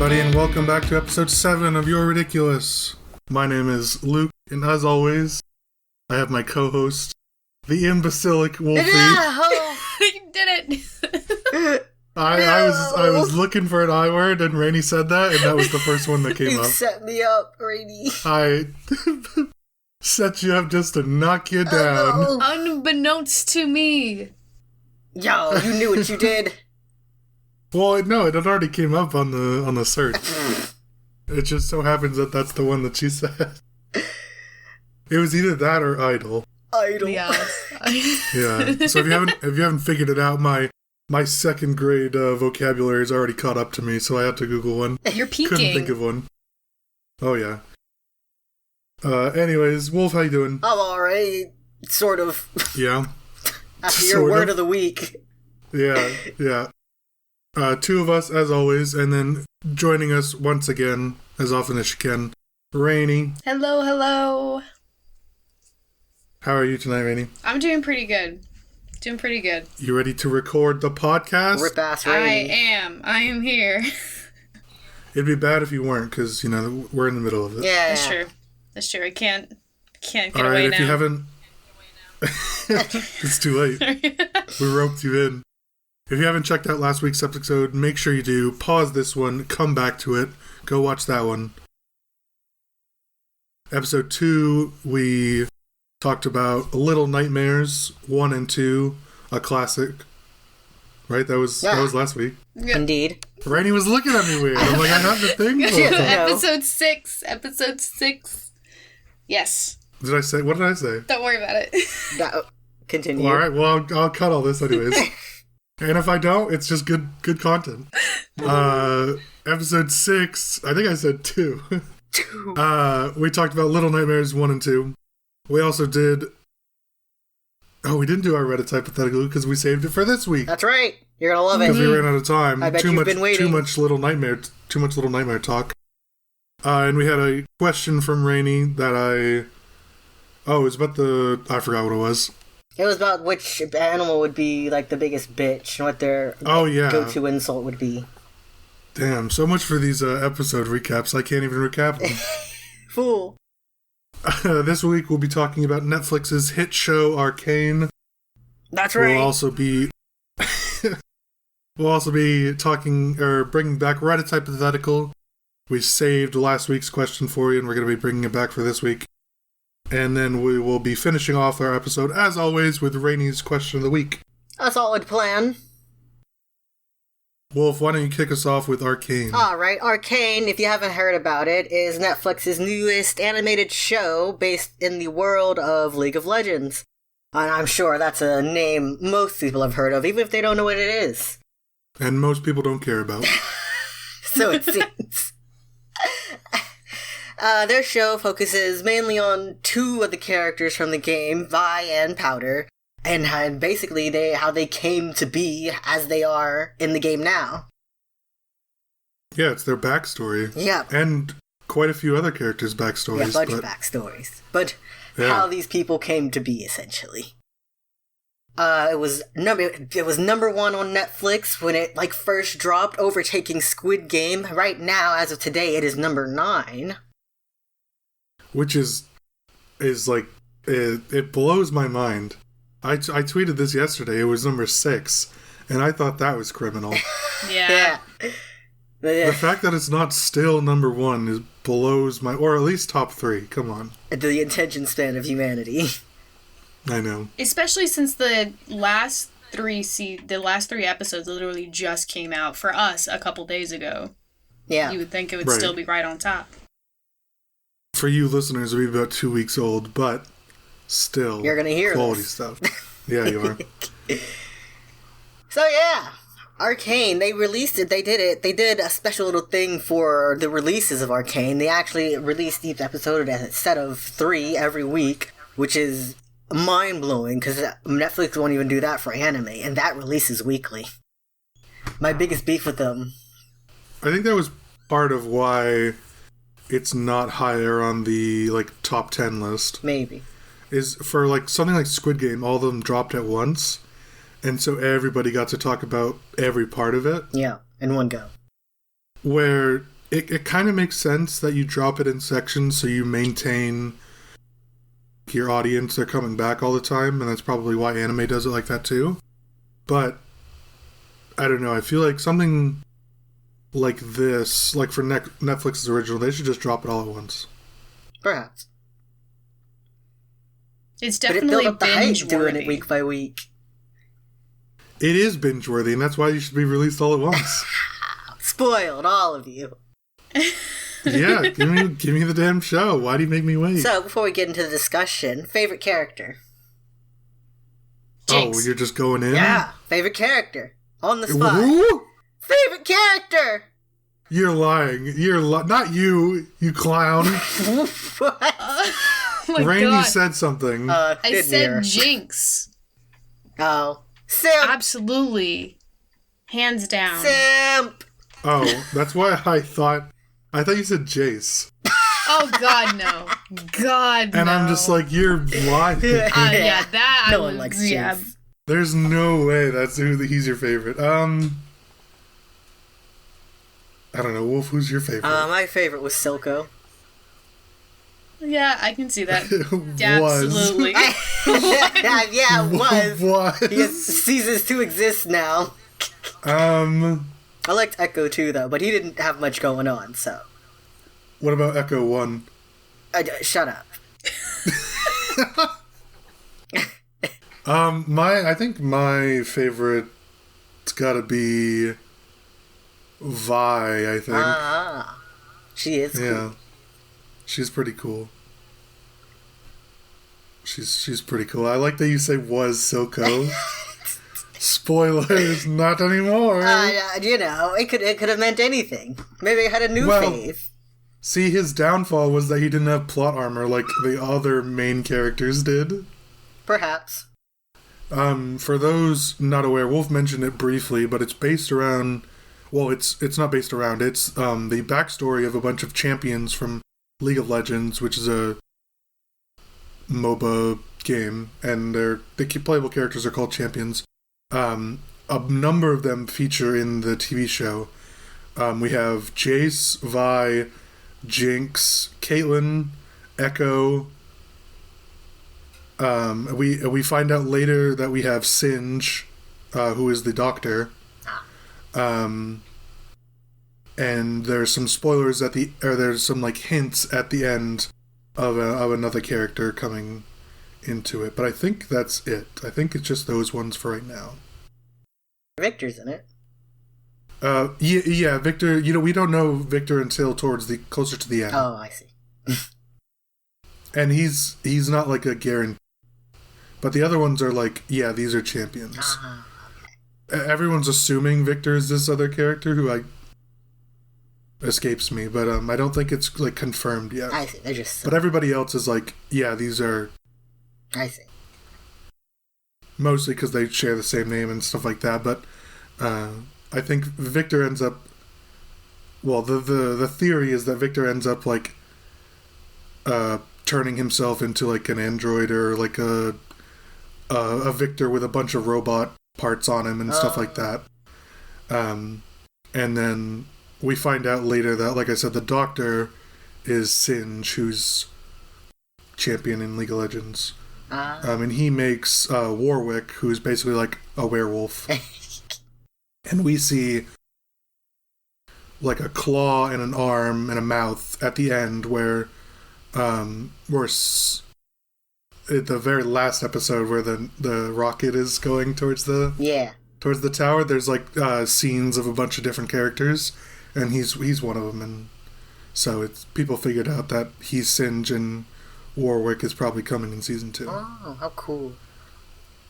everybody, and welcome back to episode 7 of You're Ridiculous. My name is Luke, and as always, I have my co-host, the imbecilic Wolfie. You did it! I was looking for an I word, and Rainie said that, and that was the first one that came up. You set me up, Rainie. I set you up just to knock you down. Oh, no. Unbeknownst to me. Yo, you knew what you did. Well, no, it had already came up on the search. It just so happens that that's the one that she said. It was either that or idle. Idle. Yeah. Yeah. So if you haven't figured it out, my second grade vocabulary is already caught up to me, so I had to Google one. You're peeking. Couldn't think of one. Oh yeah. Anyways, Wolf, how you doing? I'm alright. Sort of. Yeah. After your word of the week. Yeah. Two of us, as always, and then joining us once again, as often as she can, Rainie. Hello. How are you tonight, Rainie? I'm doing pretty good. You ready to record the podcast? Rip ass Rainie. I am here. It'd be bad if you weren't, because, we're in the middle of it. Yeah. That's true. I can't get All right, away if now. you haven't... It's too late. We roped you in. If you haven't checked out last week's episode, make sure you do. Pause this one, come back to it, go watch that one. Episode 2, we talked about Little Nightmares 1 and 2, a classic. Right? That was last week. Yeah. Indeed. Rainie was looking at me weird. I'm like, I have the thing. Episode 6. Yes. What did I say? Don't worry about it. Continue. All right, well, I'll cut all this anyways. And if I don't, it's just good content. Episode 6, I think I said 2. We talked about Little Nightmares 1 and 2. We also did... Oh, we didn't do our Reddit's Hypothetical because we saved it for this week. That's right. You're gonna love it. Because we ran out of time. I bet you've been waiting. Too much Little Nightmare talk. And we had a question from Rainie that it was about I forgot what it was. It was about which animal would be, like, the biggest bitch and what their go-to insult would be. Damn, so much for these episode recaps. I can't even recap them. Fool. This week we'll be talking about Netflix's hit show Arcane. That's right. We'll also be talking, or bringing back Reddit's Hypothetical. We saved last week's question for you, and we're going to be bringing it back for this week. And then we will be finishing off our episode, as always, with Rainie's question of the week. A solid plan. Wolf, why don't you kick us off with Arcane? Alright, Arcane, if you haven't heard about it, is Netflix's newest animated show based in the world of League of Legends. And I'm sure that's a name most people have heard of, even if they don't know what it is. And most people don't care about. So it seems. Their show focuses mainly on 2 of the characters from the game, Vi and Powder, and basically how they came to be as they are in the game now. Yeah, it's their backstory. Yeah. And quite a few other characters' backstories. Yeah, a bunch of backstories. But how these people came to be, essentially. It was number 1 on Netflix when it first dropped, overtaking Squid Game. Right now, as of today, it is number 9. Which is like, it blows my mind. I tweeted this yesterday, it was number 6, and I thought that was criminal. Yeah. The fact that it's not still number 1 blows my, or at least top 3, come on. The attention span of humanity. I know. Especially since the last 3 episodes literally just came out for us a couple days ago. Yeah. You would think it would still be right on top. For you listeners, it'll be about 2 weeks old, but still, you're gonna hear quality this stuff. Yeah, you are. So yeah, Arcane, they released it. They did a special little thing for the releases of Arcane. They actually released each episode as a set of 3 every week, which is mind-blowing, because Netflix won't even do that for anime, and that releases weekly. My biggest beef with them. I think that was part of why it's not higher on the top 10 list. Maybe. Is for something like Squid Game, all of them dropped at once, and so everybody got to talk about every part of it. Yeah, in one go. Where it kind of makes sense that you drop it in sections so you maintain your audience. They're coming back all the time, and that's probably why anime does it like that too. But I don't know. I feel like something like this, like for Netflix's original, they should just drop it all at once. Perhaps. It's definitely binge doing it week by week. It is binge worthy, and that's why you should be released all at once. Spoiled, all of you. Yeah, give me the damn show. Why do you make me wait? So, before we get into the discussion, favorite character? Jinx. Oh, you're just going in? Yeah, favorite character. On the spot. Who? Favorite character! You're lying. Not you, you clown. What? Oh my Rainie God. said something. I didn't said hear. Jinx. Oh. Simp! Absolutely. Hands down. Simp! Oh, that's why I thought you said Jace. Oh, God, no. God, And no. I'm just like, you're lying. Yeah, that No I one was, likes yeah. Jinx. There's no way he's your favorite. I don't know, Wolf, who's your favorite? My favorite was Silco. Yeah, I can see that. Was. Absolutely. Yeah, it was. Was. He ceases to exist now. Um, I liked Echo too, though, but he didn't have much going on, so. what about Echo 1? Shut up. I think my favorite's gotta be Vi, I think. Ah. She is cool. Yeah. She's pretty cool. She's pretty cool. I like that you say was Silco. Spoilers, not anymore. You know, it could have meant anything. Maybe it had a new phase. See, his downfall was that he didn't have plot armor like the other main characters did. Perhaps. For those not aware, Wolf mentioned it briefly, but it's based around... Well, it's not based around. It's the backstory of a bunch of champions from League of Legends, which is a MOBA game, and the playable characters are called champions. A number of them feature in the TV show. We have Jace, Vi, Jinx, Caitlyn, Echo. We find out later that we have Singe, who is the doctor. And there's some spoilers there's some like hints at the end of another character coming into it. But I think that's it. I think it's just those ones for right now. Victor's in it. Yeah, Victor. We don't know Victor until closer to the end. Oh, I see. And he's not like a guarantee. But the other ones are like, yeah, these are champions. Everyone's assuming Victor is this other character who escapes me, but I don't think it's like confirmed yet. I see. They're just. But everybody else is like, yeah, these are. I see. Mostly because they share the same name and stuff like that. But I think Victor ends up. Well, the theory is that Victor ends up like turning himself into like an android or like a Victor with a bunch of robot parts on him and stuff like that. And then we find out later that, like I said, the doctor is Singe, who's champion in League of Legends. And he makes Warwick, who's basically like a werewolf. And we see like a claw and an arm and a mouth at the end where at the very last episode where the rocket is going towards the tower, there's like scenes of a bunch of different characters, and he's one of them, and so it's people figured out that he's Singe and Warwick is probably coming in season 2. Oh, how cool.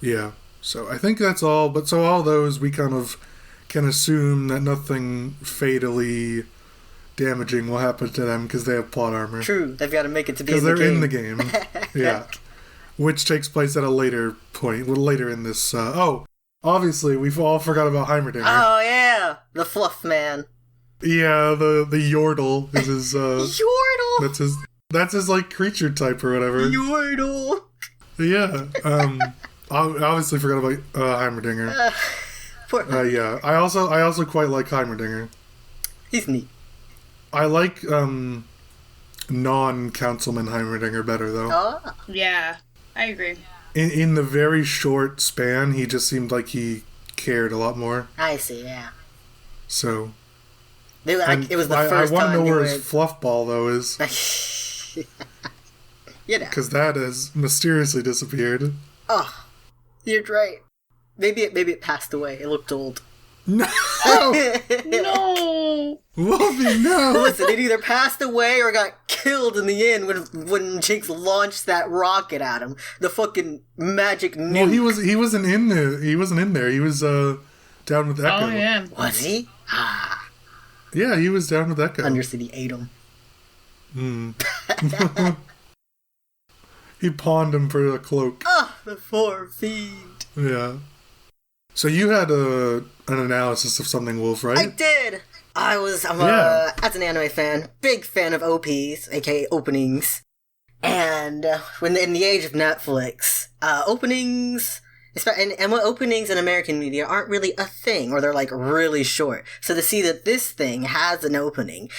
Yeah, so I think that's all, but so all those we kind of can assume that nothing fatally damaging will happen to them because they have plot armor. True, they've got to make it to be in the game. Because they're in the game. Yeah. Which takes place at a later point, later in this. Obviously, we've all forgot about Heimerdinger. Oh, yeah! The fluff man. Yeah, the Yordle is his. Yordle! That's his, like, creature type or whatever. Yordle! Yeah. I obviously forgot about Heimerdinger. Poor Yeah. I also quite like Heimerdinger. He's neat. I like non-Councilman Heimerdinger better, though. Oh. Yeah, I agree. In the very short span, he just seemed like he cared a lot more. I see, yeah. So... It was the first I want time to know where his fluff ball, though, is. You know. Because that has mysteriously disappeared. Oh, you're right. Maybe it passed away. It looked old. No! No! Wolfie, no! Listen, it either passed away or got killed in the end when Jinx launched that rocket at him. The fucking magic nuke. Well, he wasn't in there. He wasn't in there. He was down with Echo. Oh, yeah. Was he? Ah. Yeah, he was down with Echo. Undercity ate him. He pawned him for a cloak. Oh, the poor fiend. Yeah. So you had an analysis of something, Wolf, right? I did. As an anime fan, big fan of OPs, aka openings. And when in the age of Netflix, openings, and what openings in American media aren't really a thing, or they're like really short. So to see that this thing has an opening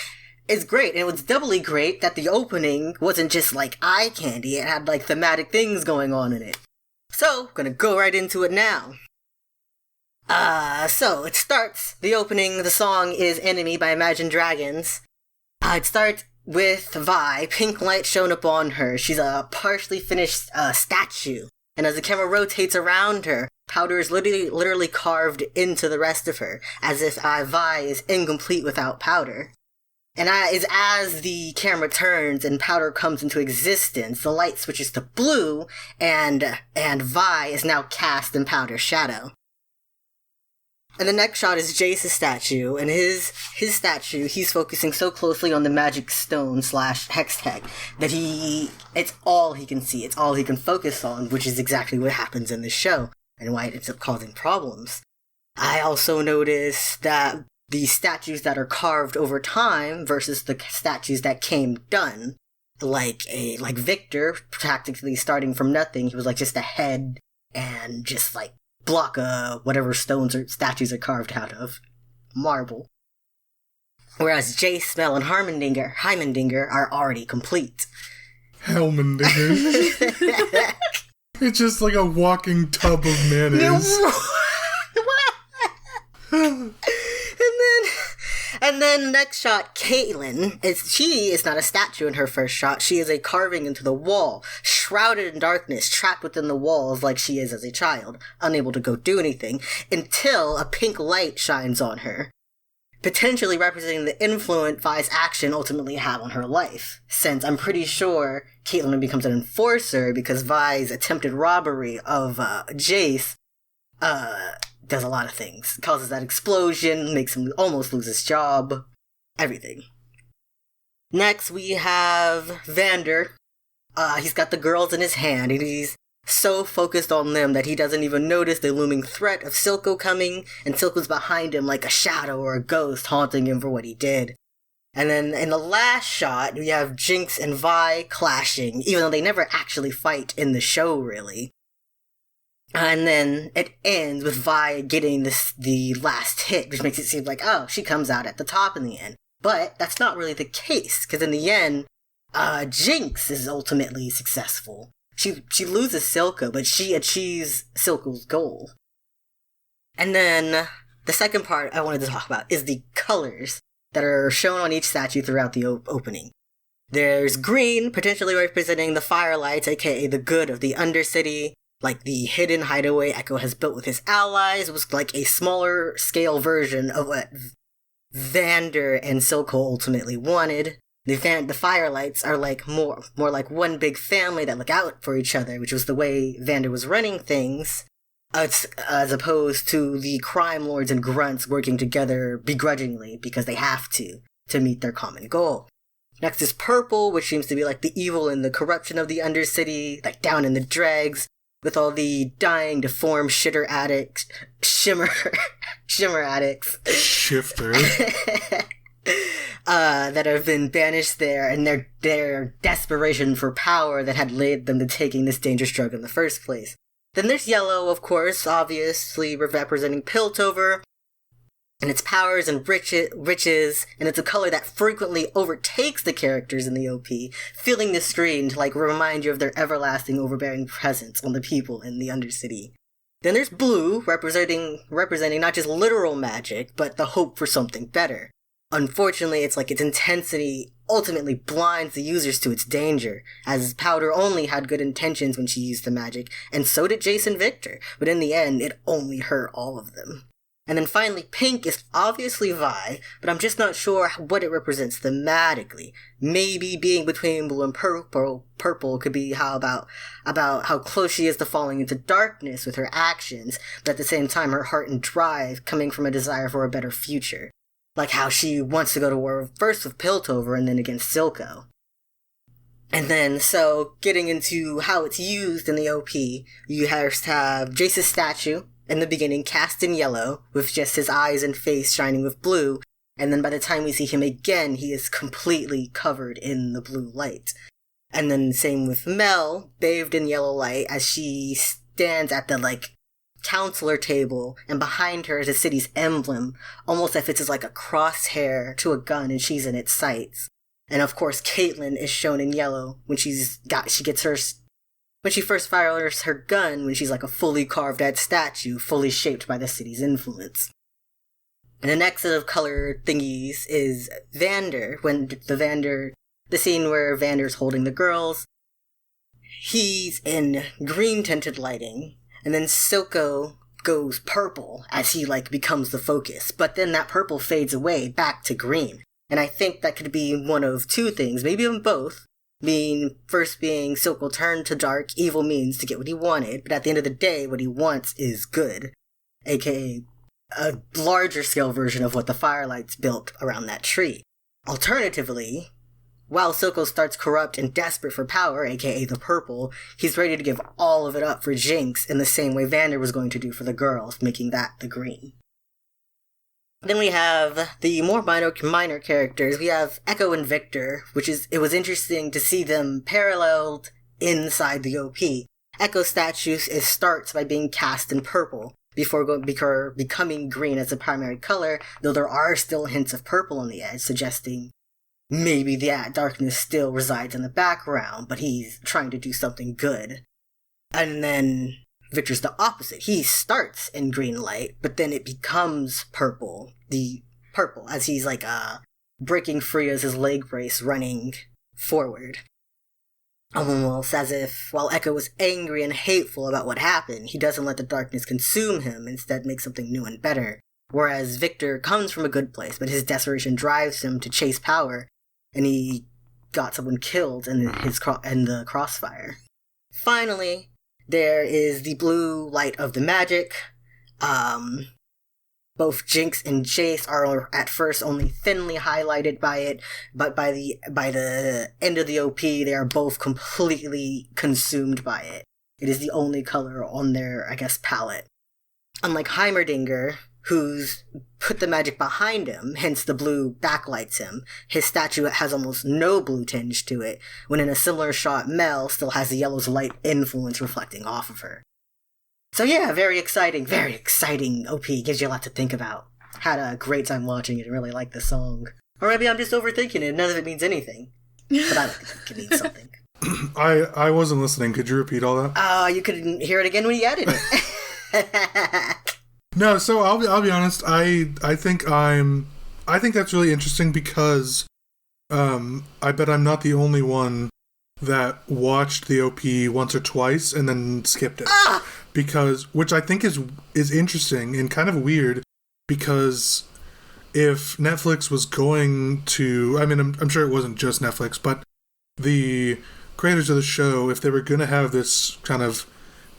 is great. And it was doubly great that the opening wasn't just like eye candy, it had like thematic things going on in it. So, gonna go right into it now. So it starts, the opening, the song is Enemy by Imagine Dragons. It starts with Vi, pink light shone upon her. She's a partially finished statue. And as the camera rotates around her, powder is literally carved into the rest of her, as if Vi is incomplete without powder. And as the camera turns and powder comes into existence, the light switches to blue, and Vi is now cast in powder's shadow. And the next shot is Jace's statue, and his statue, he's focusing so closely on the magic stone / hex tech that it's all he can see, it's all he can focus on, which is exactly what happens in the show, and why it ends up causing problems. I also noticed that the statues that are carved over time versus the statues that came done, like Victor, practically starting from nothing, he was like just a head and just like block of whatever stones or statues are carved out of marble. Whereas Jace, Mel, and Heimerdinger are already complete. Helmendinger. It's just like a walking tub of mayonnaise. And then next shot, Caitlyn, she is not a statue in her first shot. She is a carving into the wall, shrouded in darkness, trapped within the walls like she is as a child, unable to go do anything, until a pink light shines on her, potentially representing the influence Vi's action ultimately have on her life. Since I'm pretty sure Caitlyn becomes an enforcer because Vi's attempted robbery of Jace does a lot of things. Causes that explosion, makes him almost lose his job, everything. Next, we have Vander. He's got the girls in his hand, and he's so focused on them that he doesn't even notice the looming threat of Silco coming, and Silco's behind him like a shadow or a ghost haunting him for what he did. And then in the last shot, we have Jinx and Vi clashing, even though they never actually fight in the show, really. And then it ends with Vi getting the last hit, which makes it seem like, oh, she comes out at the top in the end. But that's not really the case, because in the end, Jinx is ultimately successful. She loses Silco, but she achieves Silco's goal. And then the second part I wanted to talk about is the colors that are shown on each statue throughout the opening. There's green, potentially representing the firelights, aka the good of the Undercity, like the hidden hideaway Echo has built with his allies. It was like a smaller scale version of what Vander and Silco ultimately wanted. The firelights are like more like one big family that look out for each other, which was the way Vander was running things, as opposed to the crime lords and grunts working together begrudgingly because they have to meet their common goal. Next is purple, which seems to be like the evil and the corruption of the Undercity, like down in the dregs, with all the dying, deformed shimmer addicts. That have been banished there, and their desperation for power that had led them to taking this dangerous drug in the first place. Then there's yellow, of course, obviously representing Piltover, and its powers and riches, and it's a color that frequently overtakes the characters in the OP, filling the screen to remind you of their everlasting overbearing presence on the people in the Undercity. Then there's blue, representing not just literal magic, but the hope for something better. Unfortunately, its intensity ultimately blinds the users to its danger, as Powder only had good intentions when she used the magic, and so did Jace and Victor, but in the end, it only hurt all of them. And then finally, pink is obviously Vi, but I'm just not sure what it represents thematically. Maybe being between blue and purple could be about how close she is to falling into darkness with her actions, but at the same time her heart and drive coming from a desire for a better future. Like how she wants to go to war first with Piltover and then against Silco. And then, so, getting into how it's used in the OP, you have Jace's statue, in the beginning, cast in yellow, with just his eyes and face shining with blue, and then by the time we see him again, he is completely covered in the blue light. And then same with Mel, bathed in yellow light, as she stands at the, counselor table, and behind her is the city's emblem, almost as if it's a crosshair to a gun and she's in its sights. And of course, Caitlyn is shown in yellow when when she first fires her gun, when she's a fully carved out statue, fully shaped by the city's influence. And the next set of color thingies is Vander, the scene where Vander's holding the girls. He's in green tinted lighting, and then Silco goes purple as he becomes the focus, but then that purple fades away back to green. And I think that could be one of two things, maybe even both. First being Silco turned to dark, evil means to get what he wanted, but at the end of the day, what he wants is good. AKA a larger scale version of what the Firelights built around that tree. Alternatively, while Silco starts corrupt and desperate for power, aka the purple, he's ready to give all of it up for Jinx in the same way Vander was going to do for the girls, making that the green. Then we have the more minor characters. We have Echo and Victor, it was interesting to see them paralleled inside the OP. Echo's statue starts by being cast in purple, before becoming green as the primary color, though there are still hints of purple on the edge, suggesting maybe the darkness still resides in the background, but he's trying to do something good. And then Victor's the opposite. He starts in green light, but then it becomes purple. The purple, as he's breaking free as his leg brace, running forward. Almost as if, while Echo was angry and hateful about what happened, he doesn't let the darkness consume him, instead makes something new and better. Whereas Victor comes from a good place, but his desperation drives him to chase power, and he got someone killed in the crossfire. Finally, there is the blue light of the magic. Both Jinx and Jace are at first only thinly highlighted by it, but by the end of the OP, they are both completely consumed by it. It is the only color on their, palette. Unlike Heimerdinger, who's put the magic behind him, hence the blue backlights him, his statue has almost no blue tinge to it, when in a similar shot, Mel still has the yellow's light influence reflecting off of her. So yeah, very exciting OP, gives you a lot to think about. Had a great time watching it and really liked the song. Or maybe I'm just overthinking it, none of it means anything. But I think it means something. I wasn't listening, could you repeat all that? You couldn't hear it again when you added it. No, so I'll be honest, I think that's really interesting because I bet I'm not the only one that watched the OP once or twice and then skipped it. Which I think is interesting and kind of weird, because if Netflix was going to, I'm sure it wasn't just Netflix, but the creators of the show, if they were going to have this kind of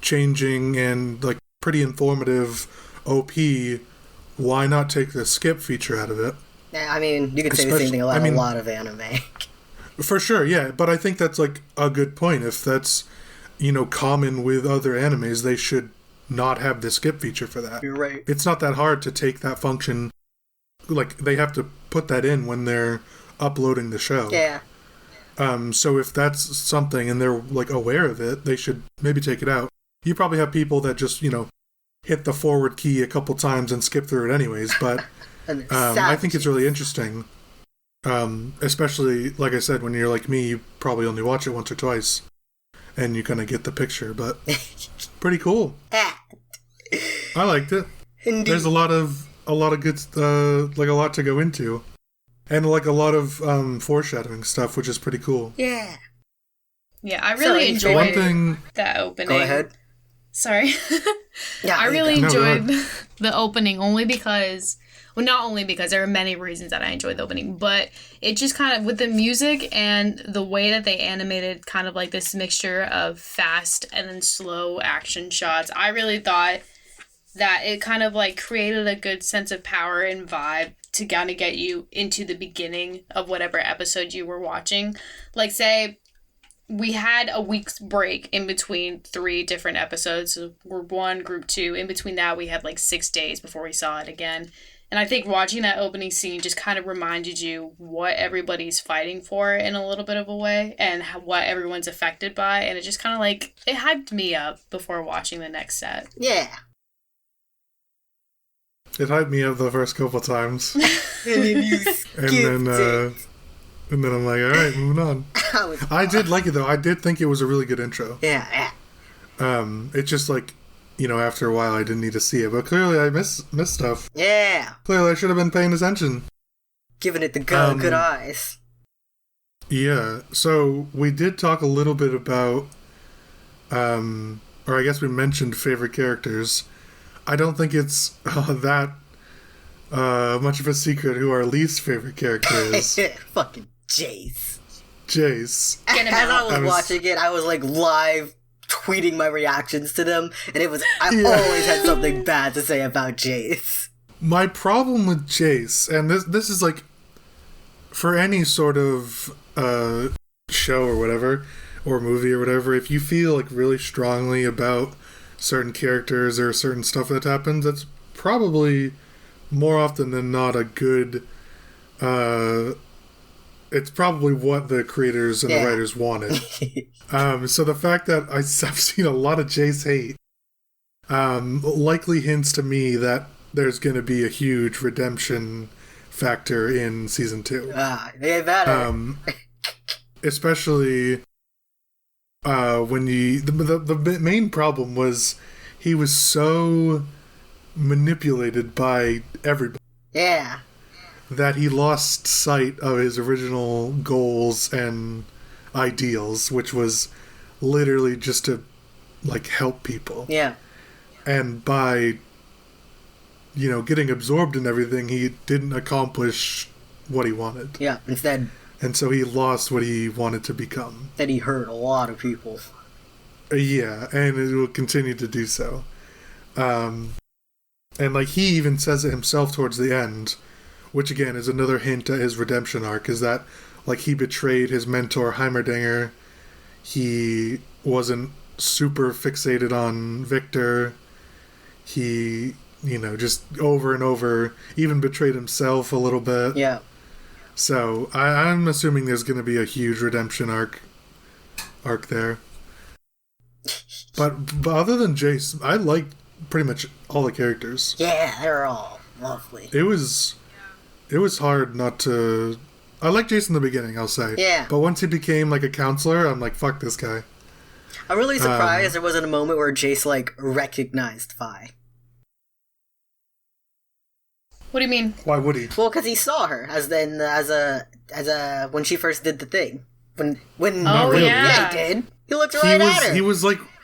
changing and pretty informative OP, why not take the skip feature out of it? Yeah, you could say the same thing about a lot of anime. For sure, yeah, but I think that's a good point. If that's common with other animes, they should not have the skip feature for that. You're right. It's not that hard to take that function. They have to put that in when they're uploading the show. Yeah. So if that's something and they're aware of it, they should maybe take it out. You probably have people that just hit the forward key a couple times and skip through it anyways, but And I think it's really interesting. Especially, like I said, when you're like me, you probably only watch it once or twice, and you kind of get the picture. But pretty cool. I liked it. Indeed. There's a lot of good, like a lot to go into, and like a lot of foreshadowing stuff, which is pretty cool. Yeah. Yeah, I really enjoyed that opening. Go ahead. Sorry. Yeah, I really enjoyed the opening only because, well, not only because there are many reasons that I enjoyed the opening, but it just kind of, with the music and the way that they animated kind of like this mixture of fast and then slow action shots, I really thought that it kind of like created a good sense of power and vibe to kind of get you into the beginning of whatever episode you were watching. Like, say we had a week's break in between 3 different episodes. So group 1, group 2. In between that, we had like 6 days before we saw it again. And I think watching that opening scene just kind of reminded you what everybody's fighting for in a little bit of a way and what everyone's affected by. And it just kind of like, it hyped me up before watching the next set. Yeah. It hyped me up the first couple times. And then you and then I'm like, all right, moving on. I did like it, though. I did think it was a really good intro. Yeah. It's just like, after a while I didn't need to see it. But clearly I missed stuff. Yeah. Clearly I should have been paying attention. Giving it the good eyes. Yeah. So we did talk a little bit about, or I guess we mentioned favorite characters. I don't think it's that much of a secret who our least favorite character is. Fucking Jace. As I was watching it, I was like live tweeting my reactions to them, and I always had something bad to say about Jace. My problem with Jace, and this is like for any sort of show or whatever, or movie or whatever, if you feel like really strongly about certain characters or certain stuff that happens, that's probably more often than not a good it's probably what the creators and the writers wanted. So the fact that I've seen a lot of Jace hate likely hints to me that there's going to be a huge redemption factor in season 2. They better. Especially when the main problem was he was so manipulated by everybody. Yeah. That he lost sight of his original goals and ideals, which was literally just to like help people. Yeah. And by getting absorbed in everything, he didn't accomplish what he wanted. Yeah, instead. And so he lost what he wanted to become. Then he hurt a lot of people. Yeah, and it will continue to do so. And like he even says it himself towards the end, which again is another hint at his redemption arc, is that like he betrayed his mentor Heimerdinger. He wasn't super fixated on Victor. He, just over and over even betrayed himself a little bit. Yeah. So I'm assuming there's going to be a huge redemption arc there. But other than Jace, I liked pretty much all the characters. Yeah, they're all lovely. It was hard not to. I liked Jace in the beginning, I'll say. Yeah. But once he became like a counselor, I'm like, fuck this guy. I'm really surprised there wasn't a moment where Jace like recognized Vi. What do you mean? Why would he? Well, because he saw her as when she first did the thing. When oh really. Yeah, he did. He looked right at her.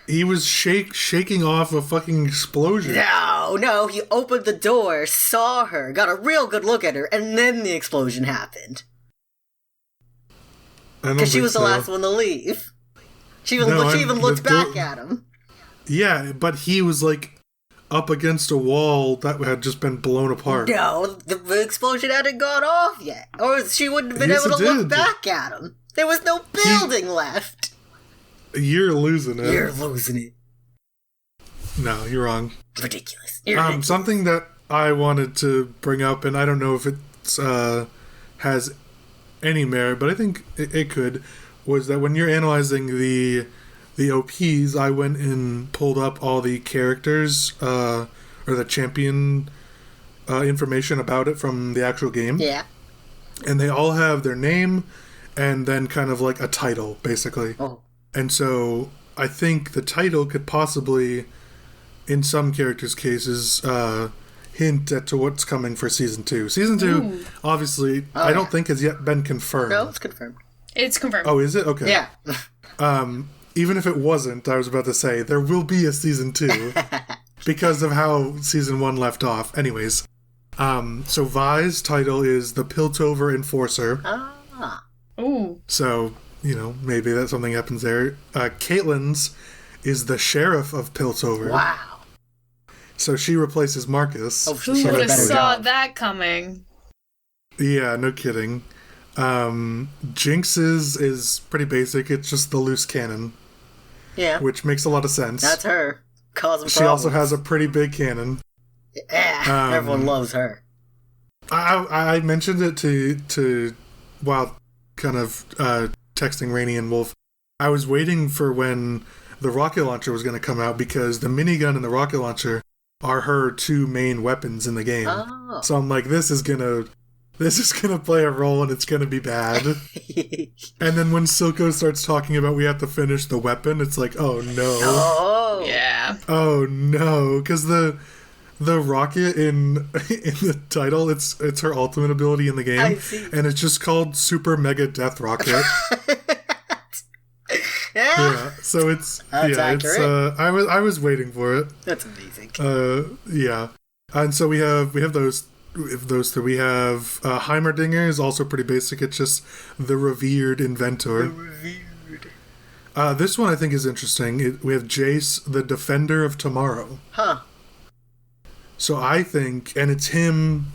He was shaking off a fucking explosion. No, he opened the door, saw her, got a real good look at her, and then the explosion happened. Because she was the last one to leave. She even looked back at him. Yeah, but he was like up against a wall that had just been blown apart. No, the explosion hadn't gone off yet. Or she wouldn't have been able to look back at him. There was no building left. You're losing it. You're losing it. No, you're wrong. Ridiculous. Something that I wanted to bring up, and I don't know if it has any merit, but I think it could, was that when you're analyzing the OPs, I went and pulled up all the characters, or the champion information about it from the actual game. Yeah. And they all have their name and then kind of like a title, basically. Oh. And so I think the title could possibly, in some characters' cases, hint at to what's coming for Season 2. Season 2, obviously, I don't think has yet been confirmed. No, it's confirmed. It's confirmed. Oh, is it? Okay. Yeah. Even if it wasn't, I was about to say, there will be a Season 2 because of how Season 1 left off. Anyways, so Vi's title is the Piltover Enforcer. Ah. Ooh. So, maybe that something happens there. Caitlyn's is the Sheriff of Piltover. Wow. So she replaces Marcus. Oh, Who would have saw that coming? Yeah, no kidding. Jinx's is pretty basic. It's just the loose cannon. Yeah. Which makes a lot of sense. That's her. Causing problems. She also has a pretty big cannon. Yeah. Everyone loves her. I mentioned it to while kind of texting Rainie and Wolf. I was waiting for when the rocket launcher was going to come out because the minigun and the rocket launcher are her two main weapons in the game. Oh. So I'm like, this is gonna play a role and it's gonna be bad. And then when Silco starts talking about we have to finish the weapon, it's like, oh no. Oh. Yeah. Oh no, because the rocket in the title, it's her ultimate ability in the game. I see. And it's just called Super Mega Death Rocket. Yeah. So it's That's accurate. I was waiting for it. That's amazing. Yeah. And so we have those three. We have Heimerdinger is also pretty basic. It's just the revered inventor. This one I think is interesting. We have Jace, the Defender of Tomorrow. Huh. So I think, and it's him.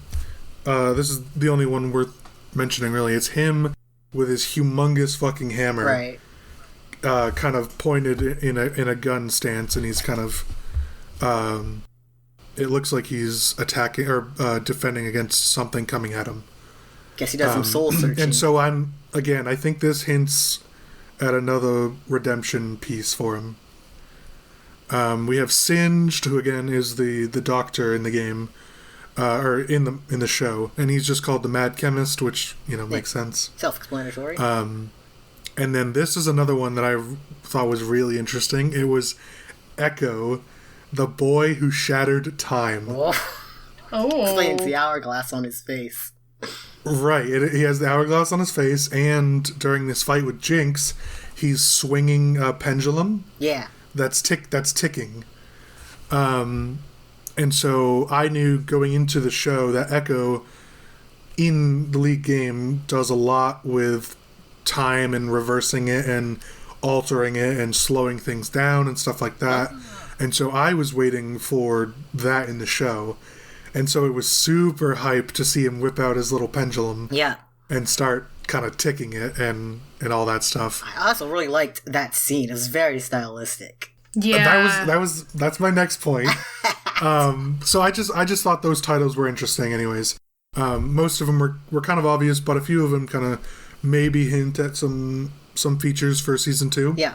This is the only one worth mentioning, really. It's him with his humongous fucking hammer. Right. Kind of pointed in a gun stance, and he's kind of, it looks like he's attacking or defending against something coming at him. Guess he does some soul searching. And so I think this hints at another redemption piece for him. We have Singed, who again is the doctor in the game, or in the show, and he's just called the Mad Chemist, which makes sense. Self-explanatory. And then this is another one that I thought was really interesting. It was Echo, the boy who shattered time. Oh. Explains the hourglass on his face. Right. He has the hourglass on his face, and during this fight with Jinx, he's swinging a pendulum. Yeah. That's ticking. And so I knew going into the show that Echo, in the League game, does a lot with time and reversing it and altering it and slowing things down and stuff like that. And so I was waiting for that in the show. And so it was super hype to see him whip out his little pendulum. Yeah. And start kind of ticking it and all that stuff. I also really liked that scene. It was very stylistic. Yeah. That's my next point. So I just thought those titles were interesting anyways. Most of them were kind of obvious, but a few of them kind of maybe hint at some features for Season 2. Yeah.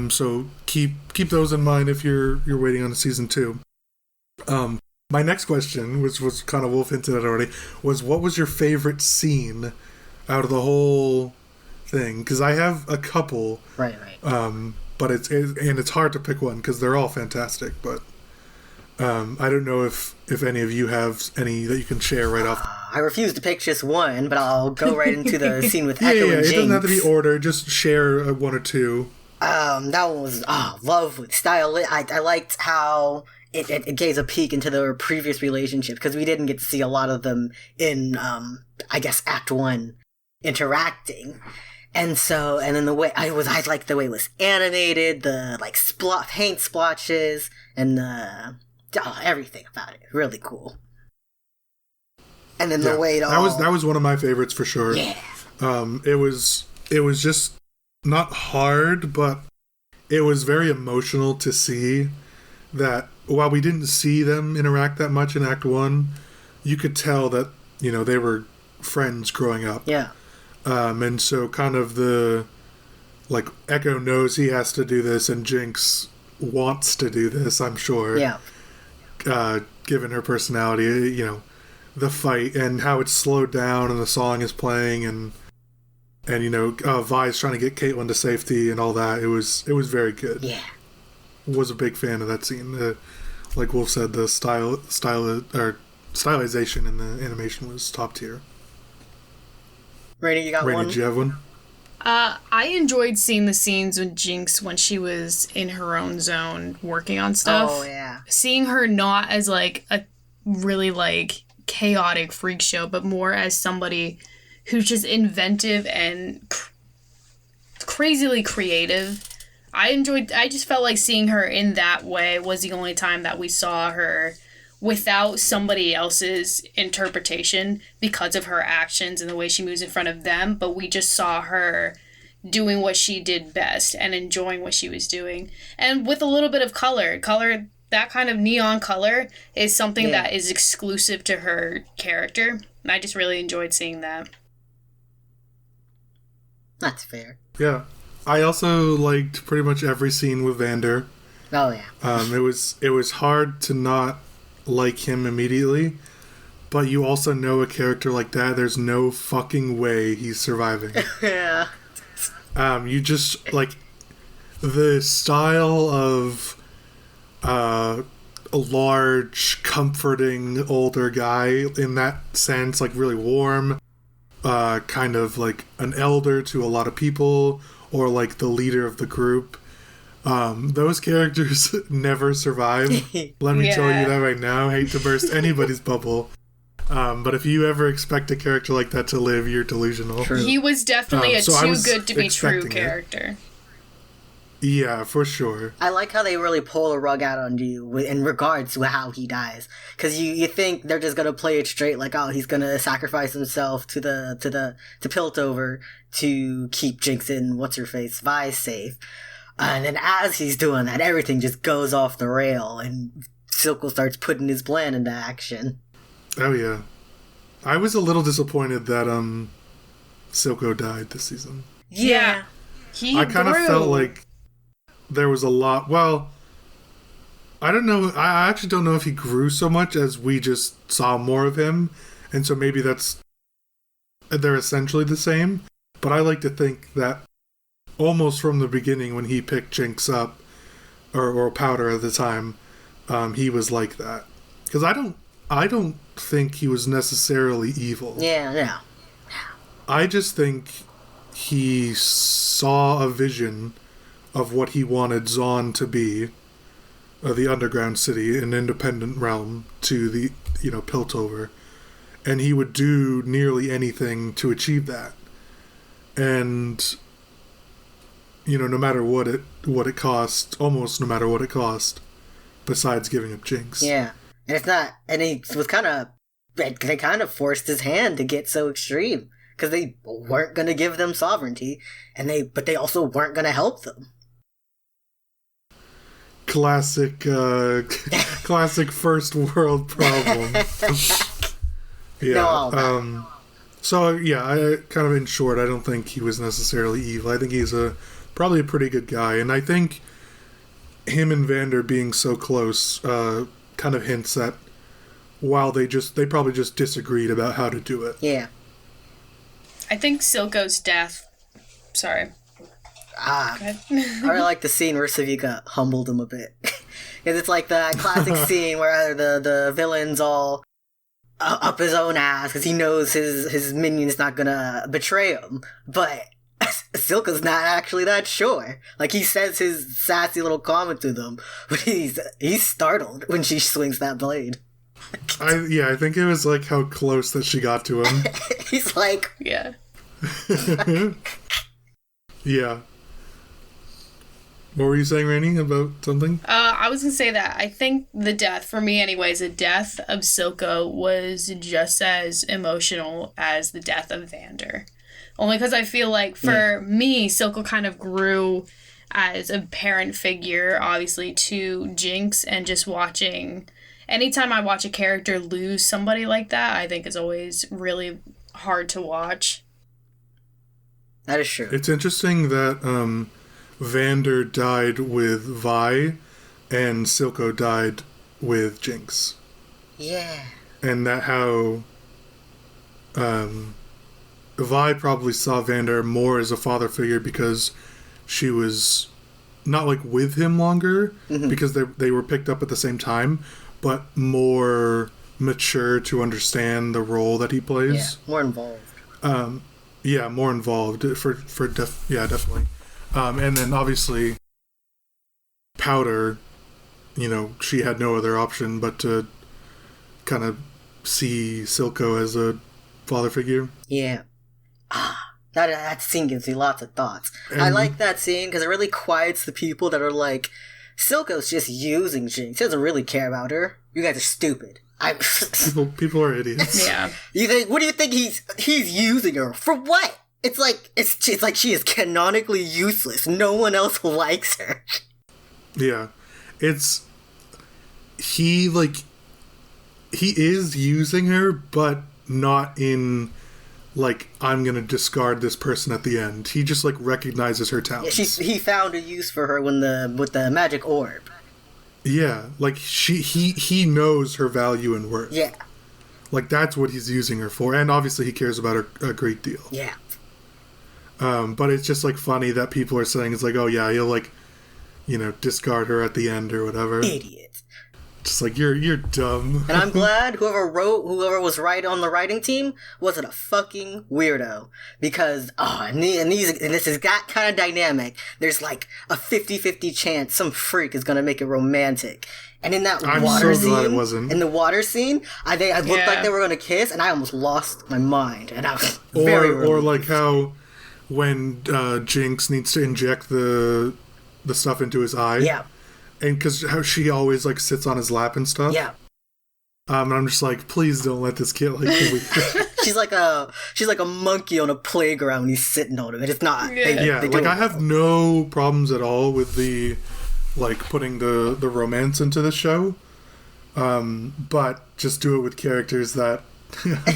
So keep those in mind if you're waiting on Season 2. My next question, which was kind of Wolf hinted at already, was what was your favorite scene out of the whole thing? Because I have a couple. Right. But it's hard to pick one because they're all fantastic. But I don't know if any of you have any that you can share right off. I refuse to pick just one, but I'll go right into the scene with Echo and Jinx. It doesn't have to be order. Just share one or two. That one was lovely. Style. I liked how it gave a peek into their previous relationship because we didn't get to see a lot of them in I guess Act 1 interacting. And then the way I liked the way it was animated, the paint splotches, and everything about it, really cool. And then the way it all that was one of my favorites for sure. Yeah. It was just not hard, but it was very emotional to see that while we didn't see them interact that much in Act 1, you could tell that they were friends growing up. Yeah. And so kind of Echo knows he has to do this and Jinx wants to do this, I'm sure. Yeah. given her personality, the fight and how it's slowed down and the song is playing and Vi's trying to get Caitlyn to safety and all that. It was very good. Yeah. Was a big fan of that scene. Like Wolf said, the stylization in the animation was top tier. Rainie, you got one? Did you have one? I enjoyed seeing the scenes with Jinx when she was in her own zone working on stuff. Oh, yeah. Seeing her not as, like, a really, like, chaotic freak show, but more as somebody who's just inventive and crazily creative. I just felt like seeing her in that way was the only time that we saw her without somebody else's interpretation because of her actions and the way she moves in front of them, but we just saw her doing what she did best and enjoying what she was doing. And with a little bit of color, that kind of neon color is something that is exclusive to her character. And I just really enjoyed seeing that. That's fair. Yeah. I also liked pretty much every scene with Vander. Oh, yeah. It was hard to not like him immediately, but you also know a character like that, there's no fucking way he's surviving. Yeah. You just, like, the style of a large, comforting, older guy in that sense, like, really warm, kind of like an elder to a lot of people, or like the leader of the group. Those characters never survive. Let me tell you that right now. I hate to burst anybody's bubble. But if you ever expect a character like that to live, you're delusional. True. He was definitely so I too was good to be true expecting it. character. Yeah, for sure. I like how they really pull the rug out on you in regards to how he dies. Because you think they're just gonna play it straight, like, oh, he's gonna sacrifice himself to Piltover to keep Jinx and what's-her-face, Vi safe. And then as he's doing that, everything just goes off the rail, and Silco starts putting his plan into action. Oh, yeah. I was a little disappointed that Silco died this season. Yeah. I kind of felt like there was a lot... Well, I don't know. I actually don't know if he grew so much as we just saw more of him. And so maybe they're essentially the same. But I like to think that almost from the beginning when he picked Jinx up, or Powder at the time, he was like that. Because I don't think he was necessarily evil. Yeah. I just think he saw a vision of what he wanted Zaun to be, the underground city, an independent realm to the, Piltover. And he would do nearly anything to achieve that. And, no matter what it cost, almost no matter what it cost, besides giving up Jinx. Yeah. And he was they kind of forced his hand to get so extreme. Because they weren't going to give them sovereignty, but they also weren't going to help them. Classic first world problem. Yeah. So yeah, I kind of in short, I don't think he was necessarily evil. I think he's probably a pretty good guy, and I think him and Vander being so close kind of hints that while they probably just disagreed about how to do it. Yeah. I think Silco's death. Sorry. I really like the scene where Savika humbled him a bit. Because it's like that classic scene where the villain's all up his own ass because he knows his minion's not gonna betray him. But Silco's not actually that sure. Like, he says his sassy little comment to them, but he's startled when she swings that blade. I think it was like how close that she got to him. He's like... Yeah. Yeah. What were you saying, Rainie, about something? I was going to say that I think the death, for me anyways, the death of Silco was just as emotional as the death of Vander. Only because I feel like, for me, Silco kind of grew as a parent figure, obviously, to Jinx, and just watching... Anytime I watch a character lose somebody like that, I think is always really hard to watch. That is true. It's interesting that Vander died with Vi and Silco died with Jinx. Yeah. And that how Vi probably saw Vander more as a father figure because she was not like with him longer because they were picked up at the same time, but more mature to understand the role that he plays. Yeah, more involved. Yeah, more involved definitely. And then obviously Powder, you know, she had no other option but to kind of see Silco as a father figure. Yeah. That scene gives me lots of thoughts. I like that scene because it really quiets the people that are like, Silco's just using Jinx. He doesn't really care about her. You guys are stupid. People are idiots. Yeah. You think? What do you think he's using her for? What? It's like she is canonically useless. No one else likes her. Yeah, he is using her, but not in like, I'm gonna discard this person at the end. He just like recognizes her talents. Yeah, he found a use for her with the magic orb. Yeah, like he knows her value and worth. Yeah, like that's what he's using her for, and obviously he cares about her a great deal. Yeah. But it's just like funny that people are saying it's like, oh yeah, he'll like, you know, discard her at the end or whatever. Idiot. Just like you're dumb. And I'm glad whoever was on the writing team wasn't a fucking weirdo, because and this is got kind of dynamic. There's like a 50-50 chance some freak is gonna make it romantic. And in that water scene, in the water scene, I looked like they were gonna kiss, and I almost lost my mind. And I was or like how when Jinx needs to inject the stuff into his eye. Yeah. And because how she always like sits on his lap and stuff. Yeah. And I'm just like, please don't let this kid like. she's like a monkey on a playground when he's sitting on him. And it's not. Yeah. Like I have no problems at all with the like putting the romance into the show, but just do it with characters that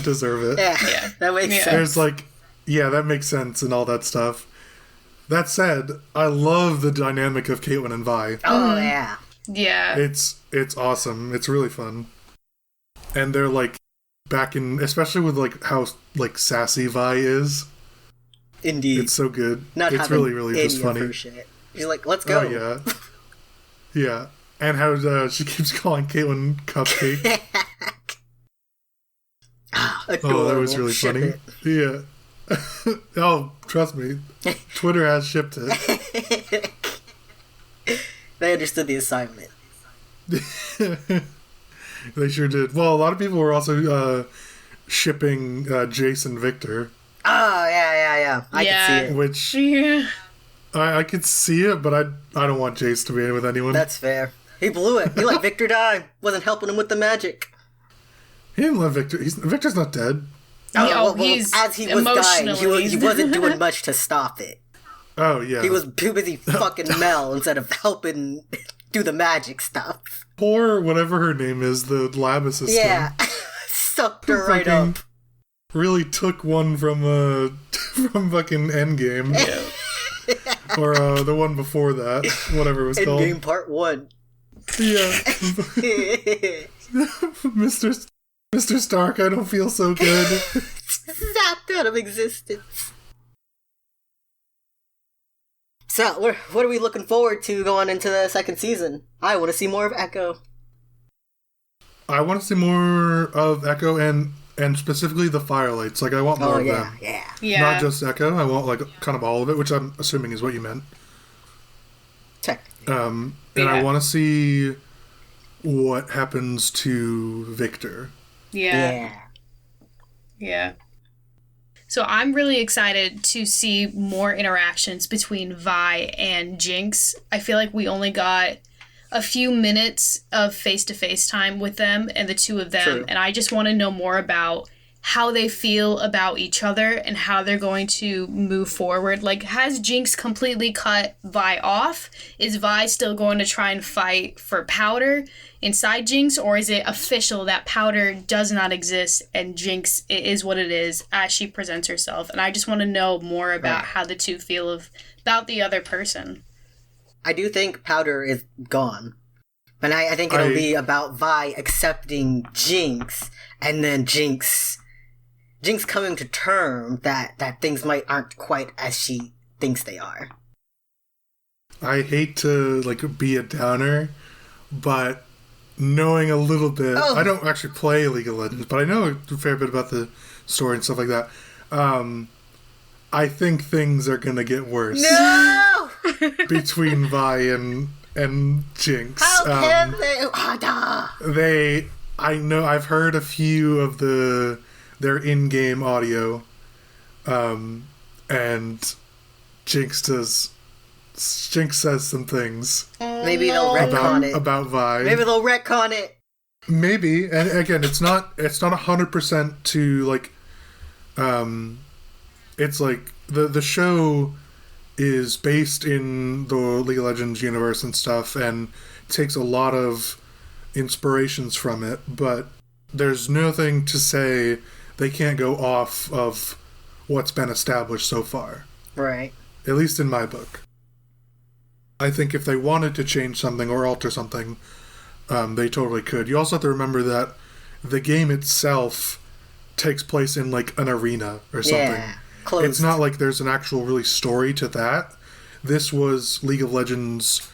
deserve it. Yeah. That makes sense. There's like, yeah, that makes sense and all that stuff. That said, I love the dynamic of Caitlyn and Vi. Oh, yeah. Yeah. It's awesome. It's really fun. And they're like back in, especially with like how like sassy Vi is. Indeed. It's so good. It's really, really just funny. She's like, let's go. Oh, yeah. Yeah. And how she keeps calling Caitlyn Cupcake. Adorable. Oh, that was really funny. Yeah. Oh, trust me. Twitter has shipped it. They understood the assignment. They sure did. Well, a lot of people were also shipping Jace and Victor. Oh, yeah. I can see it. Which, I could see it, but I don't want Jace to be in with anyone. That's fair. He blew it. He let Victor die. Wasn't helping him with the magic. He didn't let Victor. Victor's not dead. He's as he was dying, he wasn't doing much to stop it. Oh, yeah. He was too busy fucking Mel instead of helping do the magic stuff. Poor whatever her name is, the lab assistant. Yeah. Sucked her right up. Really took one from fucking Endgame. Yeah. Or the one before that. Whatever it was called. Endgame Part 1. Yeah. Mr. Stark, I don't feel so good. Zapped out of existence. So, what are we looking forward to going into the second season? I want to see more of Echo. I want to see more of Echo and specifically the Firelights. Like, I want more of them. Yeah. Not just Echo. I want, like, kind of all of it, which I'm assuming is what you meant. Technically. And I want to see what happens to Victor. Yeah. So I'm really excited to see more interactions between Vi and Jinx. I feel like we only got a few minutes of face-to-face time with them and the two of them. True. And I just want to know more about how they feel about each other and how they're going to move forward. Like, has Jinx completely cut Vi off? Is Vi still going to try and fight for Powder inside Jinx? Or is it official that Powder does not exist and Jinx is what it is as she presents herself? And I just want to know more about how the two feel about the other person. I do think Powder is gone. But I think it'll be about Vi accepting Jinx, and then Jinx coming to term that things aren't quite as she thinks they are. I hate to be a downer, but knowing a little bit, I don't actually play League of Legends, but I know a fair bit about the story and stuff like that. I think things are gonna get worse. No! Between Vi and Jinx. How can they? I've heard a few of their in-game audio, and Jinx says some things. Maybe they'll retcon it. About Vi. Maybe they'll retcon it. Maybe. And again, it's not 100% to it's the show is based in the League of Legends universe and stuff, and takes a lot of inspirations from it, but there's nothing to say they can't go off of what's been established so far. Right. At least in my book. I think if they wanted to change something or alter something, they totally could. You also have to remember that the game itself takes place in an arena or something. Yeah. Closed. It's not like there's an actual really story to that. This was League of Legends'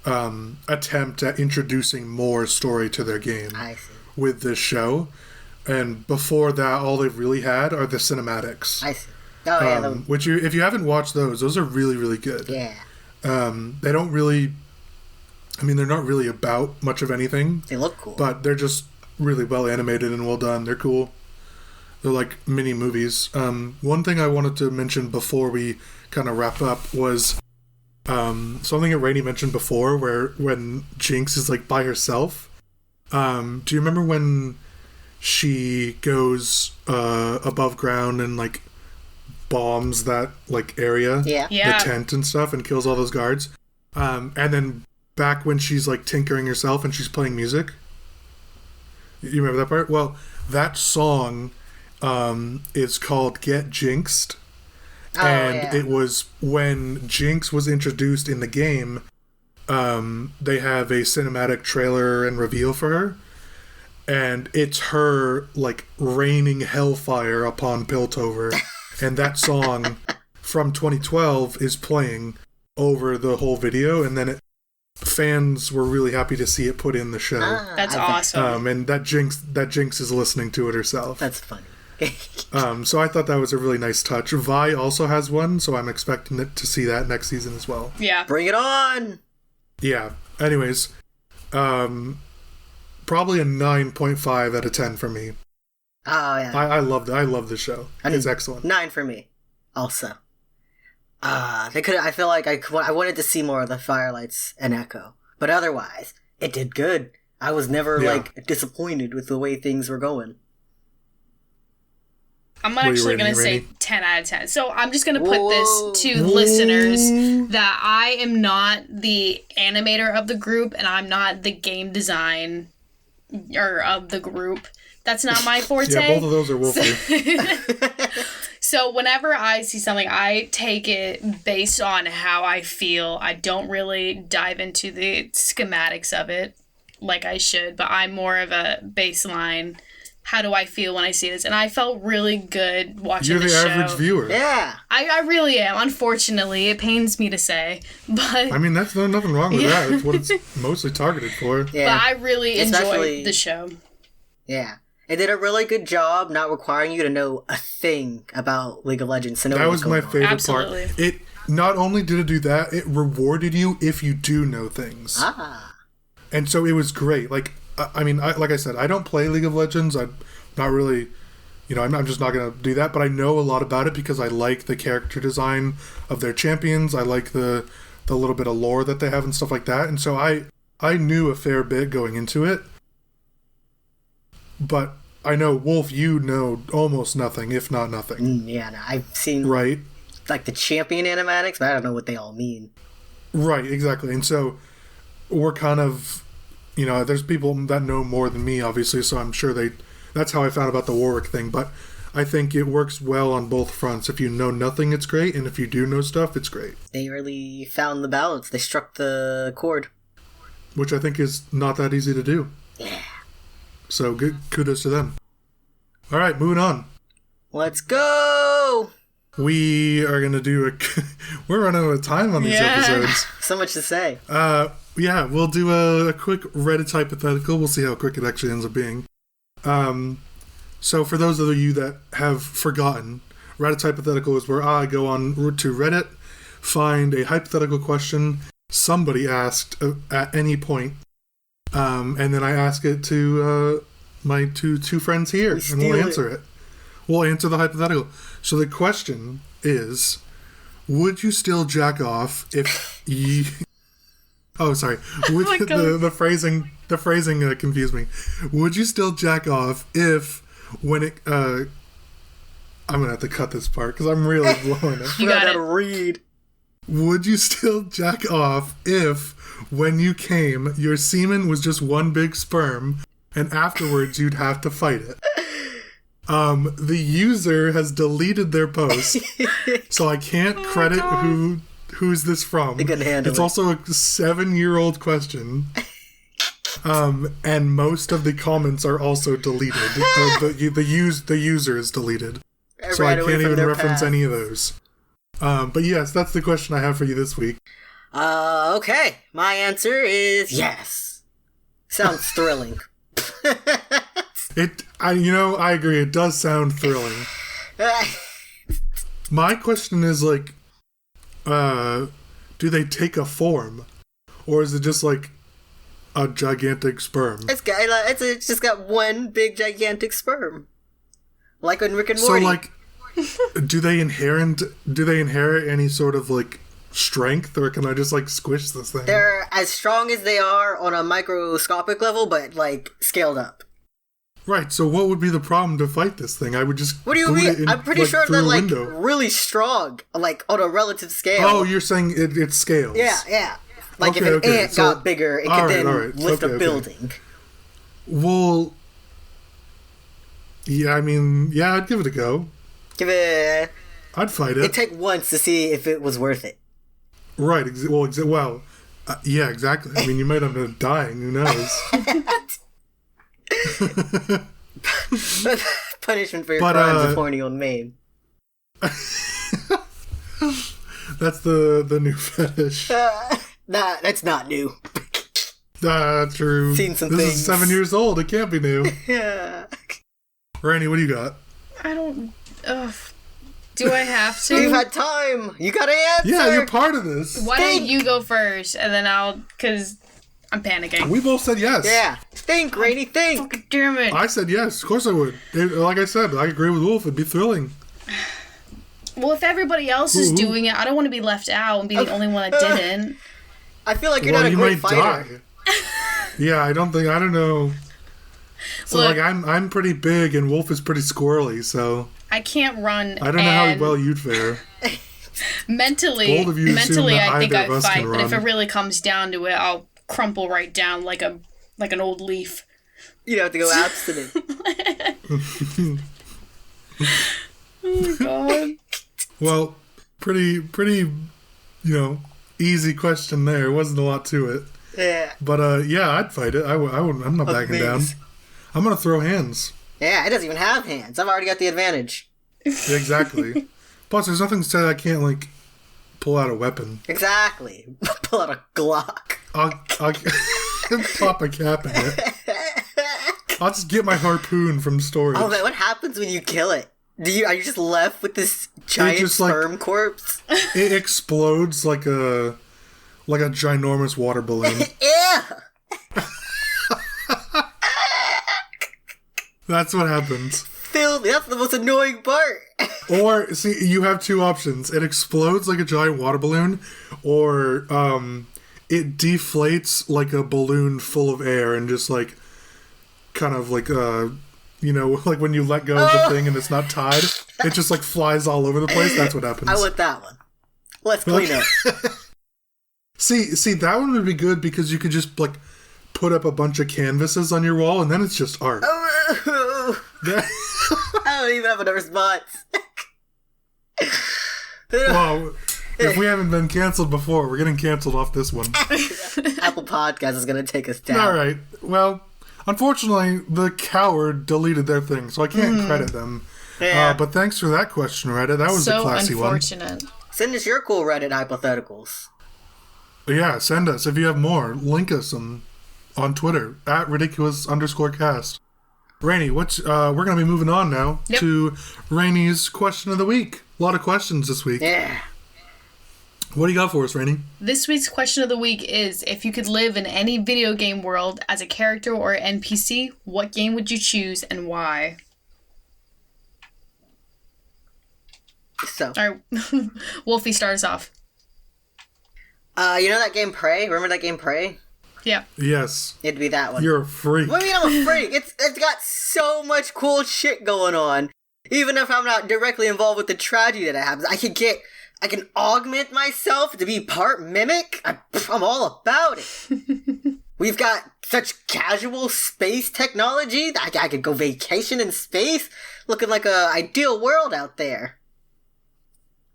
attempt at introducing more story to their game with this show. And before that, all they've really had are the cinematics. I see. Oh, yeah. Which, if you haven't watched those are really, really good. Yeah. They don't really... they're not really about much of anything. They look cool. But they're just really well animated and well done. They're cool. They're like mini movies. One thing I wanted to mention before we kind of wrap up was something that Rainie mentioned before, when Jinx is by herself. Do you remember when she goes above ground and bombs that area? Yeah. The tent and stuff, and kills all those guards. And then back when she's tinkering herself and she's playing music. You remember that part? Well, that song is called Get Jinxed. It was when Jinx was introduced in the game. They have a cinematic trailer and reveal for her, and it's her raining hellfire upon Piltover, and that song from 2012 is playing over the whole video, and then fans were really happy to see it put in the show. That's awesome. And that Jinx is listening to it herself. That's funny. So I thought that was a really nice touch. Vi also has one, so I'm expecting to see that next season as well. Yeah. Bring it on! Yeah. Anyways, probably a 9.5 out of 10 for me. Oh, yeah. I love the show. It's excellent. 9 for me, also. They could. I feel like I wanted to see more of the Firelights and Echo, but otherwise, it did good. I was never disappointed with the way things were going. I'm actually going to say 10 out of 10. So I'm just going to put this to listeners that I am not the animator of the group, and I'm not the game design of the group. That's not my forte. Yeah, both of those are Wolfie. So whenever I see something, I take it based on how I feel. I don't really dive into the schematics of it like I should, but I'm more of a baseline. How do I feel when I see this? And I felt really good watching the show. You're the average viewer. Yeah. I really am. Unfortunately, it pains me to say, but that's nothing wrong with that. It's what it's mostly targeted for. Yeah. But I really enjoyed the show. Yeah. It did a really good job not requiring you to know a thing about League of Legends. That was my favorite part. It not only did it do that, it rewarded you if you do know things. And so it was great. Like I said, I don't play League of Legends. I'm not really, I'm just not going to do that. But I know a lot about it because I like the character design of their champions. I like the little bit of lore that they have and stuff like that. And so I knew a fair bit going into it. But I know, Wolf, you know almost nothing, if not nothing. Yeah, no, I've seen the champion animatics, but I don't know what they all mean. Right, exactly. And so we're kind of, there's people that know more than me, obviously, so I'm sure that's how I found about the Warwick thing. But I think it works well on both fronts. If you know nothing, it's great, and if you do know stuff, it's great. They really found the balance. They struck the chord. which I think is not that easy to do. Yeah. So good kudos to them. All right, moving on. Let's go! We are going to do we're running out of time on these episodes. So much to say. Yeah, we'll do a quick Reddit hypothetical. We'll see how quick it actually ends up being. So for those of you that have forgotten, Reddit hypothetical is where I go on to Reddit, find a hypothetical question somebody asked at any point, and then I ask it to my two friends here, and we'll answer it. We'll answer the hypothetical. So the question is, would you still jack off if you... Oh, sorry. The phrasing confused me. Would you still jack off if when it... I'm going to have to cut this part because I'm really blowing it. You got it. Read. Would you still jack off if when you came, your semen was just one big sperm and afterwards you'd have to fight it? The user has deleted their post, so I can't credit who's this from. It's also a 7-year-old question. And most of the comments are also deleted. The user is deleted. So I can't even reference any of those. But yes, that's the question I have for you this week. Okay. My answer is yes. Sounds thrilling. I agree. It does sound thrilling. My question is like, do they take a form, or is it just like a gigantic sperm? It's just got one big gigantic sperm, like in Rick and Morty. So like, do they inherit any sort of like strength, or can I just like squish this thing? They're as strong as they are on a microscopic level, but like scaled up. Right, so what would be the problem to fight this thing? I would just... What do you mean? I'm pretty sure they're, like, really strong, like, on a relative scale. Oh, you're saying it scales. Yeah. Like, if an ant got bigger, it could then lift a building. Well... Yeah, I mean, yeah, I'd give it a go. I'd fight it. It'd take once to see if it was worth it. Right, yeah, exactly. I mean, you might end up dying, who knows? Punishment for your crimes of horny on Maine. That's the new fetish. That's not new. True. Seen some this things. Is 7 years old. It can't be new. Yeah. Rainie, what do you got? I don't... Do I have to? You've had time. You gotta answer. Yeah, you're part of this. Why don't you go first, and then because I'm panicking. We both said yes. Yeah. Think, Rainie, think. Fucking damn it. I said yes. Of course I would. Like I said, I agree with Wolf. It'd be thrilling. Well, if everybody else is doing it, I don't want to be left out and be the only one that didn't. I feel like you're not a great fighter. Yeah, I don't know. So, Look, like, I'm pretty big and Wolf is pretty squirrely, so... I can't run. I don't know how well you'd fare. Mentally, Bold of you to assume that I think either of I'd us fight, can but if run. it really comes down to it, I'll crumple right down like an old leaf. You'd have to go abstinent. Oh my god. Well, pretty, easy question there. Wasn't a lot to it. Yeah. But, yeah, I'd fight it. I'm not backing down. I'm gonna throw hands. Yeah, it doesn't even have hands. I've already got the advantage. Exactly. Plus, there's nothing to say I can't, like, pull out a weapon. Exactly. Pull out a Glock. I'll pop a cap in it. I'll just get my harpoon from storage. Oh man, what happens when you kill it? Are you just left with this giant sperm corpse? It explodes like a ginormous water balloon. Yeah. That's what happens. That's the most annoying part. Or, see, you have two options. It explodes like a giant water balloon, or it deflates like a balloon full of air and just, like, kind of like, like when you let go of the thing and it's not tied, it just, like, flies all over the place. That's what happens. I want that one. Let's clean up. See, that one would be good because you could just, like, put up a bunch of canvases on your wall and then it's just art. I don't even have a response. Well, If we haven't been canceled before, we're getting canceled off this one. Apple Podcast is going to take us down. All right. Well, unfortunately, the coward deleted their thing, so I can't credit them. Yeah. But thanks for that question, Reddit. That was a classy one. So unfortunate. Send us your cool Reddit hypotheticals. Yeah, send us. If you have more, link us on Twitter, at ridiculous_cast. Rainie, we're going to be moving on now to Rainie's question of the week. A lot of questions this week. Yeah. What do you got for us, Rainie? This week's question of the week is, if you could live in any video game world as a character or NPC, what game would you choose and why? So. All right. Wolfie starts off. You know that game Prey? Remember that game Prey? Yeah. Yes. It'd be that one. You're a freak. What do you mean I'm a freak? It's got so much cool shit going on. Even if I'm not directly involved with the tragedy that happens, I can augment myself to be part mimic. I'm all about it. We've got such casual space technology that I could go vacation in space, looking like a ideal world out there.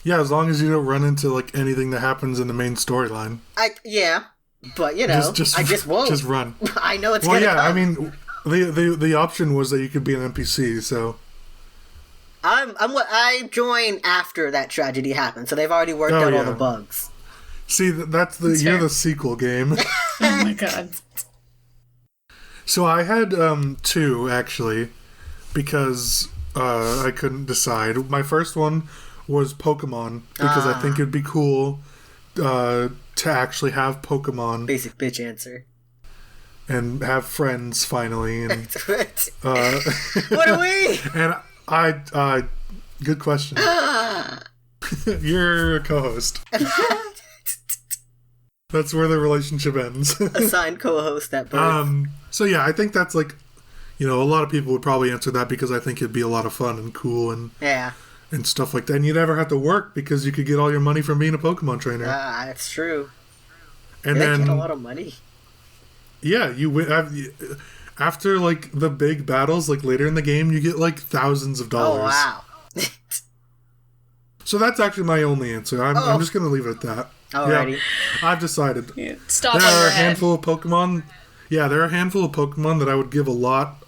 Yeah, as long as you don't run into like anything that happens in the main storyline. Yeah, but you know, I just won't. Just run. I know it's gonna come. I mean, the option was that you could be an NPC, so. I joined after that tragedy happened, so they've already worked out all the bugs. See, you're the sequel game. Oh my god. So I had two actually, because I couldn't decide. My first one was Pokemon, because I think it'd be cool to actually have Pokemon. Basic bitch answer. And have friends finally. And, what are we? And good question. You're a co-host. That's where the relationship ends. Assigned co-host at birth. So yeah, I think that's like, a lot of people would probably answer that because I think it'd be a lot of fun and cool and stuff like that. And you'd never have to work because you could get all your money from being a Pokemon trainer. That's true. And then get a lot of money. Yeah, you win. After, like, the big battles, like, later in the game, you get, like, thousands of dollars. Oh, wow. So that's actually my only answer. I'm just going to leave it at that. Alrighty. Yeah, I've decided. Yeah, stop there on are your a head. handful of Pokemon. Yeah, there are a handful of Pokemon that I would give a lot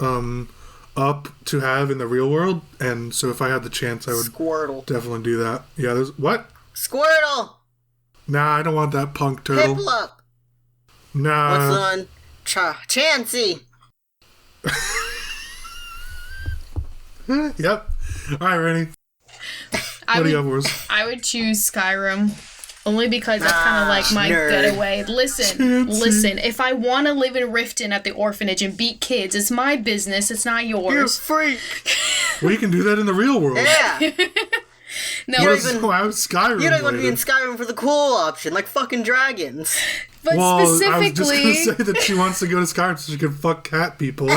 up to have in the real world. And so if I had the chance, I would Squirtle. definitely do that. Yeah, there's... What? Squirtle! Nah, I don't want that punk turtle. Piplup! Nah. What's on? Chansey! Yep. All right, Rainie. What do you have for us? I would choose Skyrim. Only because that's kind of like my nerd. getaway. Listen. If I want to live in Riften at the orphanage and beat kids, it's my business. It's not yours. You're a freak! We can do that in the real world. Yeah! No, You don't Let's go out Skyrim. You don't want to be in later. Skyrim for the cool option, like fucking dragons. but Well, I was just specifically, gonna say that she wants to go to Skyrim so she can fuck cat people.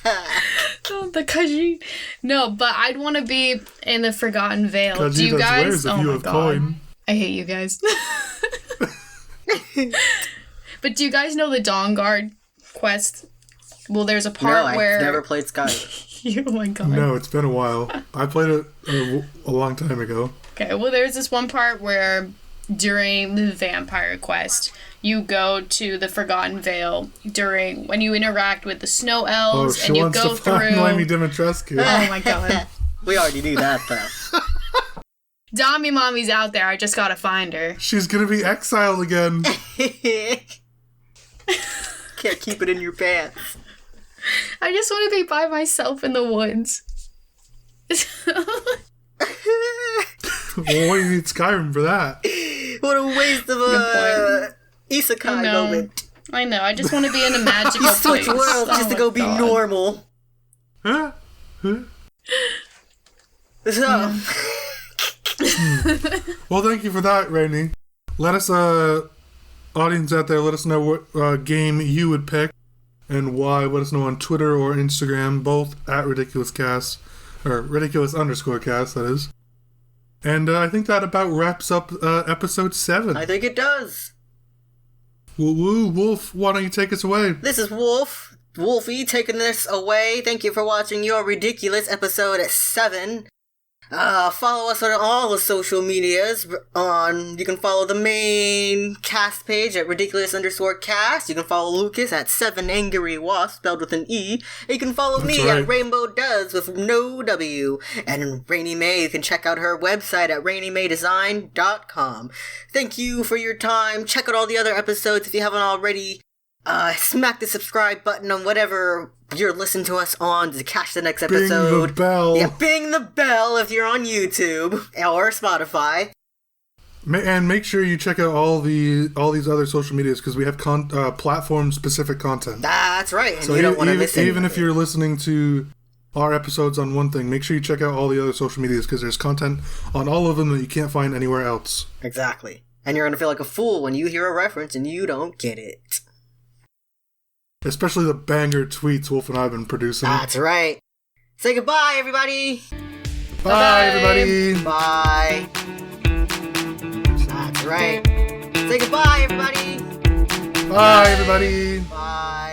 the Khajiit. No, but I'd want to be in the Forgotten Vale. Because Do you guys? wears if Oh you my have god, coin. I hate you guys. But do you guys know the Dawn Guard quest? Well, there's a part where I've never played Skyrim. Oh my god. No, it's been a while. I played it a long time ago. Okay, well, there's this one part where during the vampire quest, you go to the Forgotten Vale when you interact with the snow elves, she and you wants go to find through. Lemmy Dimitrescu. Oh my god. We already knew that, though. Dami Mommy's out there. I just gotta find her. She's gonna be exiled again. Can't keep it in your pants. I just want to be by myself in the woods. Well, what do you need Skyrim for that? What a waste of a isekai moment. I know. I just want to be in a magical You place. switch worlds just to go be normal. Huh? So, Well, thank you for that, Rainie. Let us, audience out there, let us know what game you would pick and why. Let us know on Twitter or Instagram, both at ridiculouscast, or ridiculous_cast, that is. And I think that about wraps up episode 7. I think it does. Woo, Wolf, why don't you take us away? This is Wolfie taking this away. Thank you for watching your ridiculous episode 7. Follow us on all the social medias. You can follow the main cast page at ridiculous_cast. You can follow Lucas at 7AngryWasp, spelled with an E. And you can follow me at Rainbow Does with no W. And Rainie May, you can check out her website at RainieMayDesign.com. Thank you for your time. Check out all the other episodes if you haven't already. Smack the subscribe button on whatever you're listening to us on to catch the next episode. Bing the bell. Yeah, bing the bell if you're on YouTube or Spotify. And make sure you check out all these other social medias because we have platform-specific content. That's right, and so you don't want to miss it. Even if you're listening to our episodes on one thing, make sure you check out all the other social medias because there's content on all of them that you can't find anywhere else. Exactly. And you're going to feel like a fool when you hear a reference and you don't get it. Especially the banger tweets Wolf and I have been producing. That's right. Say goodbye, everybody. Bye, everybody. Bye. That's right. Say goodbye, everybody. Bye, everybody. Bye.